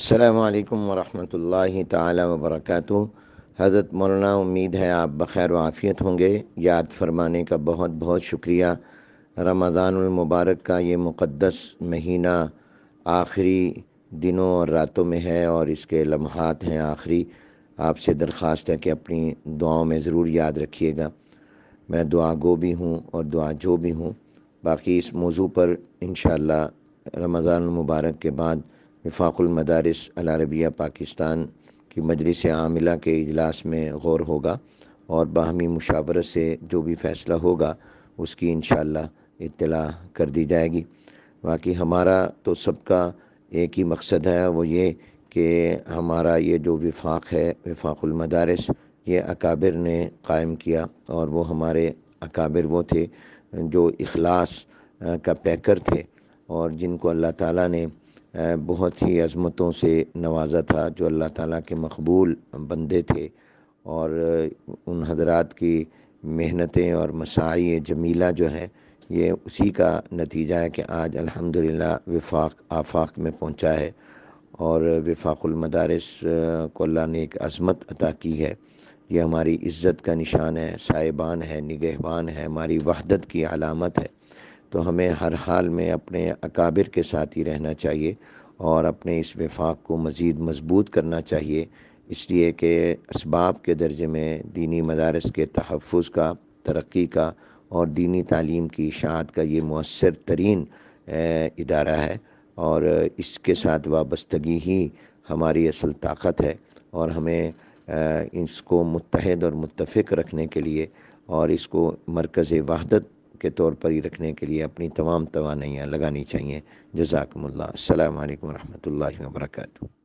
السلام علیکم ورحمۃ اللہ تعالی وبرکاتہ۔ حضرت مولانا، امید ہے آپ بخیر و عافیت ہوں گے۔ یاد فرمانے کا بہت بہت شکریہ۔ رمضان المبارک کا یہ مقدس مہینہ آخری دنوں اور راتوں میں ہے اور اس کے لمحات ہیں آخری۔ آپ سے درخواست ہے کہ اپنی دعاؤں میں ضرور یاد رکھیے گا۔ میں دعا گو بھی ہوں اور دعا جو بھی ہوں۔ باقی اس موضوع پر انشاءاللہ رمضان المبارک کے بعد وفاق المدارس العربیہ پاکستان کی مجلس عاملہ کے اجلاس میں غور ہوگا اور باہمی مشاورت سے جو بھی فیصلہ ہوگا اس کی انشاءاللہ اطلاع کر دی جائے گی۔ باقی ہمارا تو سب کا ایک ہی مقصد ہے، وہ یہ کہ ہمارا یہ جو وفاق ہے، وفاق المدارس، یہ اکابر نے قائم کیا، اور وہ ہمارے اکابر وہ تھے جو اخلاص کا پیکر تھے اور جن کو اللہ تعالیٰ نے بہت ہی عظمتوں سے نوازا تھا، جو اللہ تعالیٰ کے مقبول بندے تھے، اور ان حضرات کی محنتیں اور مساعی جمیلہ جو ہیں یہ اسی کا نتیجہ ہے کہ آج الحمدللہ وفاق آفاق میں پہنچا ہے، اور وفاق المدارس کو اللہ نے ایک عظمت عطا کی ہے۔ یہ ہماری عزت کا نشان ہے، سائبان ہے، نگہبان ہے، ہماری وحدت کی علامت ہے۔ تو ہمیں ہر حال میں اپنے اکابر کے ساتھ ہی رہنا چاہیے اور اپنے اس وفاق کو مزید مضبوط کرنا چاہیے، اس لیے کہ اسباب کے درجے میں دینی مدارس کے تحفظ کا، ترقی کا اور دینی تعلیم کی اشاعت کا یہ مؤثر ترین ادارہ ہے، اور اس کے ساتھ وابستگی ہی ہماری اصل طاقت ہے، اور ہمیں اس کو متحد اور متفق رکھنے کے لیے اور اس کو مرکز وحدت کے طور پر ہی رکھنے کے لیے اپنی تمام توانائیاں لگانی چاہیے۔ جزاکم اللہ۔ السلام علیکم ورحمۃ اللہ وبرکاتہ۔